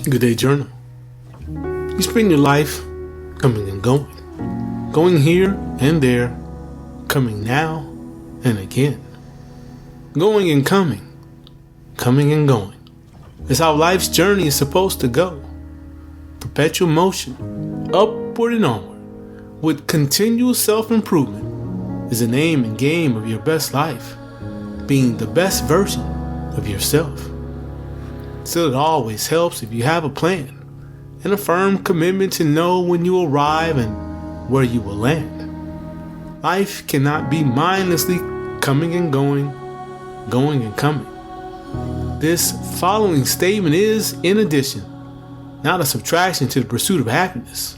Good day journal. You spend your life coming and going here and there, coming now and again, going and coming and going. It's how life's journey is supposed to go. Perpetual motion, upward and onward, with continual self-improvement is the name and game of your best life, being the best version of yourself. Still, it always helps if you have a plan and a firm commitment to know when you arrive and where you will land. Life cannot be mindlessly coming and going and coming. This following statement is, in addition, not a subtraction to the pursuit of happiness.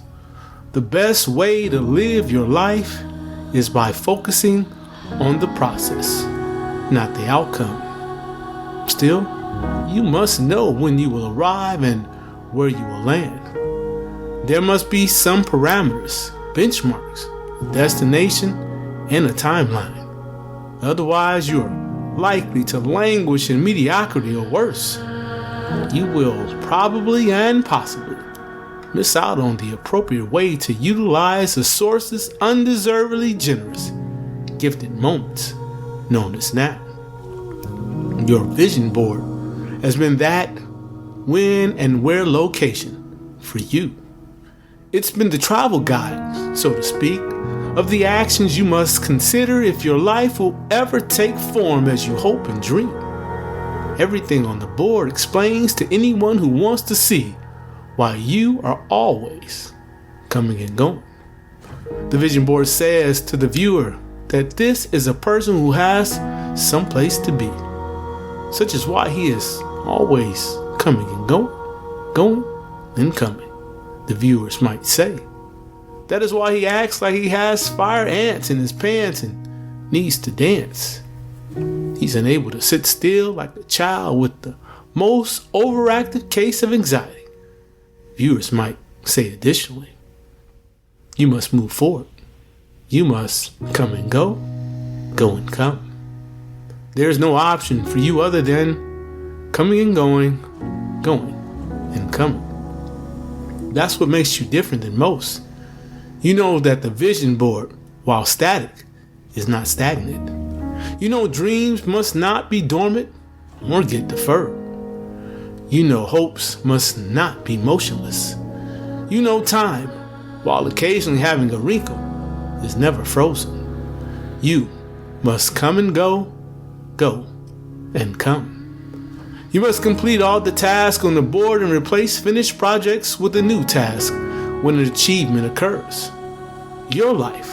The best way to live your life is by focusing on the process, not the outcome. Still, you must know when you will arrive and where you will land. There must be some parameters, benchmarks, a destination, and a timeline. Otherwise, you're likely to languish in mediocrity or worse. You will probably and possibly miss out on the appropriate way to utilize the source's undeservedly generous, gifted moments known as now. Your vision board has been that when and where location for you. It's been the travel guide, so to speak, of the actions you must consider if your life will ever take form as you hope and dream. Everything on the board explains to anyone who wants to see why you are always coming and going. The vision board says to the viewer that this is a person who has someplace to be, such as why he is always coming and going and coming, the viewers might say. That is why he acts like he has fire ants in his pants and needs to dance. He's unable to sit still like a child with the most overactive case of anxiety. Viewers might say additionally, you must move forward. You must come and go and come. There's no option for you other than coming and going and coming. That's what makes you different than most. You know that the vision board, while static, is not stagnant. You know dreams must not be dormant or get deferred. You know hopes must not be motionless. You know time, while occasionally having a wrinkle, is never frozen. You must come and go and come. You must complete all the tasks on the board and replace finished projects with a new task when an achievement occurs. Your life,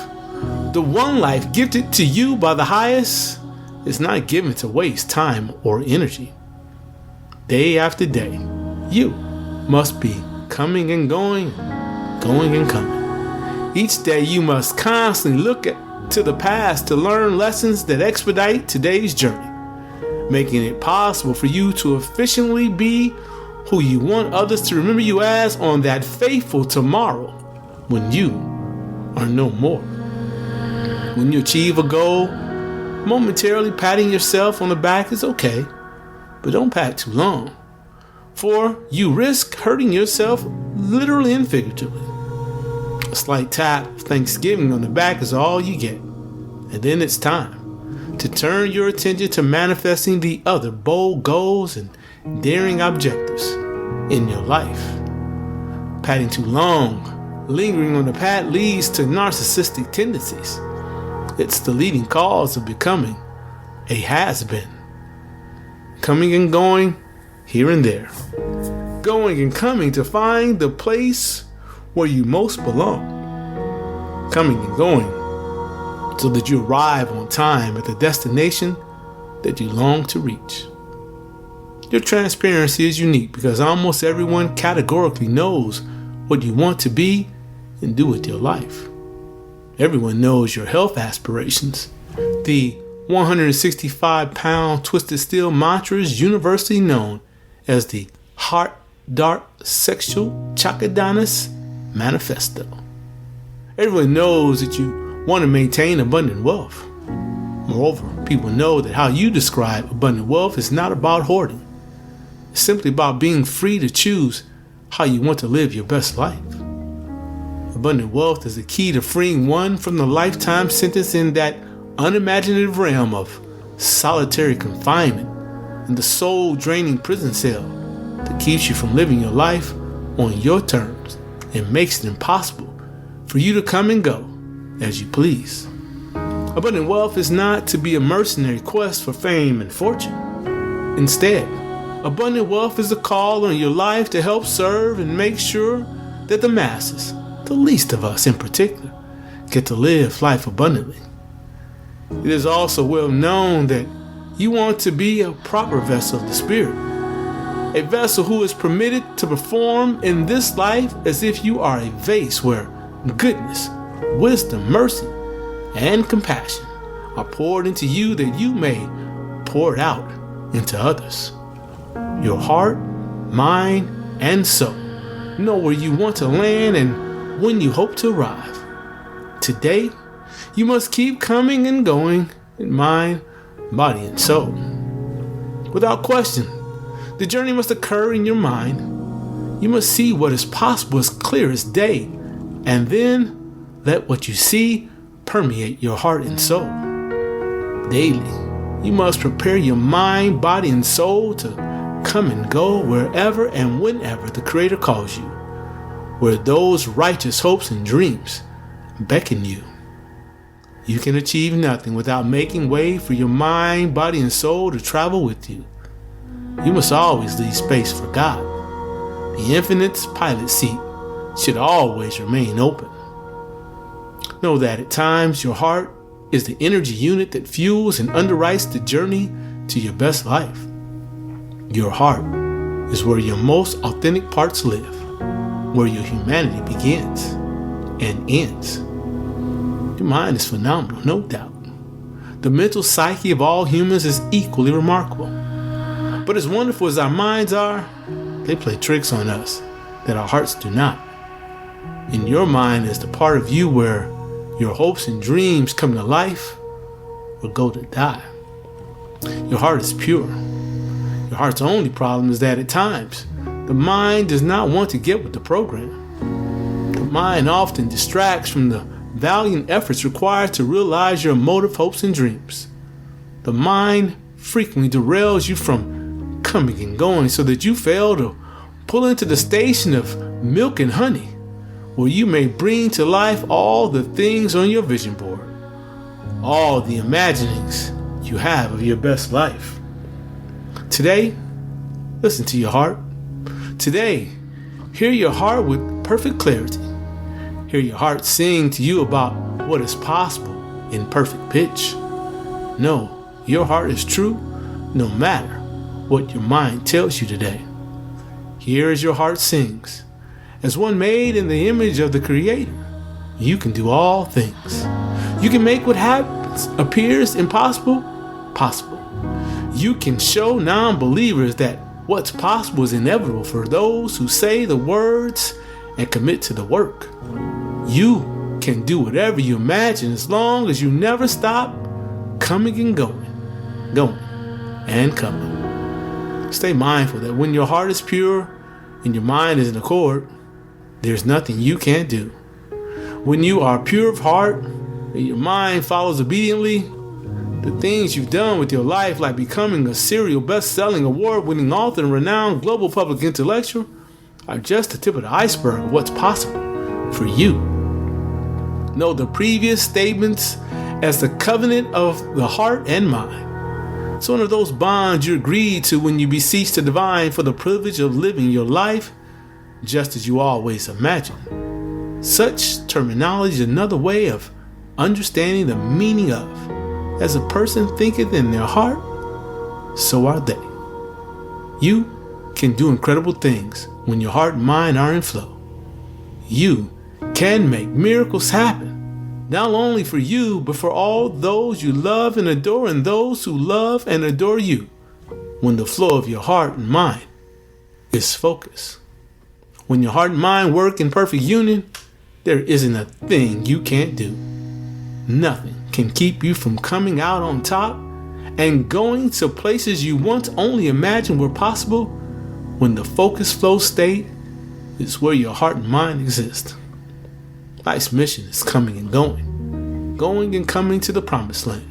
the one life gifted to you by the highest, is not given to waste time or energy. Day after day, you must be coming and going and coming. Each day you must constantly look to the past to learn lessons that expedite today's journey, making it possible for you to efficiently be who you want others to remember you as on that fateful tomorrow when you are no more. When you achieve a goal, momentarily patting yourself on the back is okay, but don't pat too long, for you risk hurting yourself literally and figuratively. A slight tap of thanksgiving on the back is all you get, and then it's time to turn your attention to manifesting the other bold goals and daring objectives in your life. Patting too long, lingering on the pat leads to narcissistic tendencies. It's the leading cause of becoming a has-been. Coming and going here and there. Going and coming to find the place where you most belong. Coming and going so that you arrive on time at the destination that you long to reach. Your transparency is unique because almost everyone categorically knows what you want to be and do with your life. Everyone knows your health aspirations. The 165-pound twisted steel mantra is universally known as the Heart Dart Sexual Chakadanas Manifesto. Everyone knows that you want to maintain abundant wealth. Moreover, people know that how you describe abundant wealth is not about hoarding. It's simply about being free to choose how you want to live your best life. Abundant wealth is the key to freeing one from the lifetime sentence in that unimaginative realm of solitary confinement in the soul-draining prison cell that keeps you from living your life on your terms and makes it impossible for you to come and go as you please. Abundant wealth is not to be a mercenary quest for fame and fortune. Instead, abundant wealth is a call on your life to help serve and make sure that the masses, the least of us in particular, get to live life abundantly. It is also well known that you want to be a proper vessel of the Spirit, a vessel who is permitted to perform in this life as if you are a vase where goodness, wisdom, mercy, and compassion are poured into you that you may pour it out into others. Your heart, mind, and soul know where you want to land and when you hope to arrive. Today, you must keep coming and going in mind, body, and soul. Without question, the journey must occur in your mind. You must see what is possible as clear as day, and then let what you see permeate your heart and soul. Daily, you must prepare your mind, body, and soul to come and go wherever and whenever the Creator calls you, where those righteous hopes and dreams beckon you. You can achieve nothing without making way for your mind, body, and soul to travel with you. You must always leave space for God. The infinite's pilot seat should always remain open. Know that at times your heart is the energy unit that fuels and underwrites the journey to your best life. Your heart is where your most authentic parts live, where your humanity begins and ends. Your mind is phenomenal, no doubt. The mental psyche of all humans is equally remarkable. But as wonderful as our minds are, they play tricks on us that our hearts do not. In your mind is the part of you where your hopes and dreams come to life or go to die. Your heart is pure. Your heart's only problem is that at times, the mind does not want to get with the program. The mind often distracts from the valiant efforts required to realize your emotive hopes and dreams. The mind frequently derails you from coming and going so that you fail to pull into the station of milk and honey, where you may bring to life all the things on your vision board, all the imaginings you have of your best life. Today, listen to your heart. Today, hear your heart with perfect clarity. Hear your heart sing to you about what is possible in perfect pitch. Know your heart is true no matter what your mind tells you today. Hear as your heart sings. As one made in the image of the Creator, you can do all things. You can make what happens appears impossible, possible. You can show non-believers that what's possible is inevitable for those who say the words and commit to the work. You can do whatever you imagine as long as you never stop coming and going and coming. Stay mindful that when your heart is pure and your mind is in accord, there's nothing you can't do. When you are pure of heart and your mind follows obediently, the things you've done with your life, like becoming a serial best-selling, award-winning author and renowned global public intellectual, are just the tip of the iceberg of what's possible for you. Know the previous statements as the covenant of the heart and mind. It's one of those bonds you agreed to when you beseech the divine for the privilege of living your life just as you always imagined. Such terminology is another way of understanding the meaning of, as a person thinketh in their heart, so are they. You can do incredible things when your heart and mind are in flow. You can make miracles happen, not only for you, but for all those you love and adore and those who love and adore you, when the flow of your heart and mind is focused. When your heart and mind work in perfect union, there isn't a thing you can't do. Nothing can keep you from coming out on top and going to places you once only imagined were possible when the focus flow state is where your heart and mind exist. Life's mission is coming and going and coming to the promised land,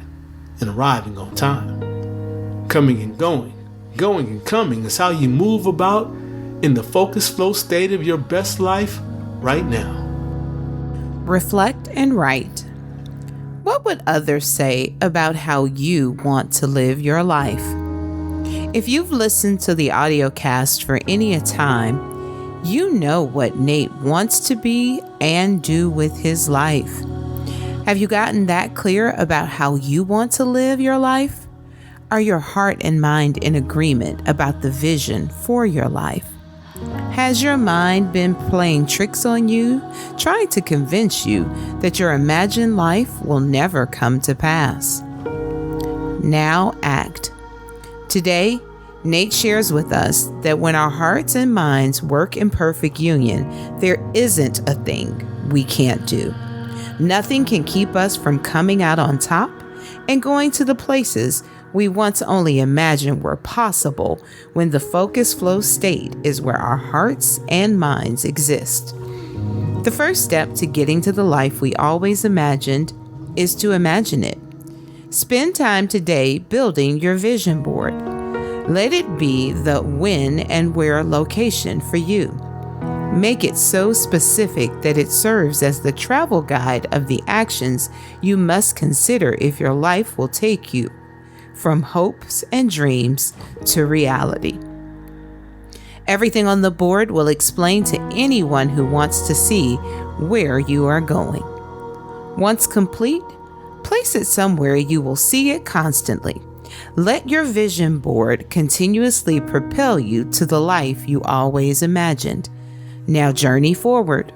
and arriving on time. Coming and going and coming is how you move about in the focus flow state of your best life right now. Reflect and write. What would others say about how you want to live your life? If you've listened to the audio cast for any time, you know what Nate wants to be and do with his life. Have you gotten that clear about how you want to live your life? Are your heart and mind in agreement about the vision for your life? Has your mind been playing tricks on you, trying to convince you that your imagined life will never come to pass? Now act. Today, Nate shares with us that when our hearts and minds work in perfect union, there isn't a thing we can't do. Nothing can keep us from coming out on top and going to the places we once only imagined were possible when the focus flow state is where our hearts and minds exist. The first step to getting to the life we always imagined is to imagine it. Spend time today building your vision board. Let it be the when and where location for you. Make it so specific that it serves as the travel guide of the actions you must consider if your life will take you from hopes and dreams to reality. Everything on the board will explain to anyone who wants to see where you are going. Once complete, place it somewhere you will see it constantly. Let your vision board continuously propel you to the life you always imagined. Now journey forward.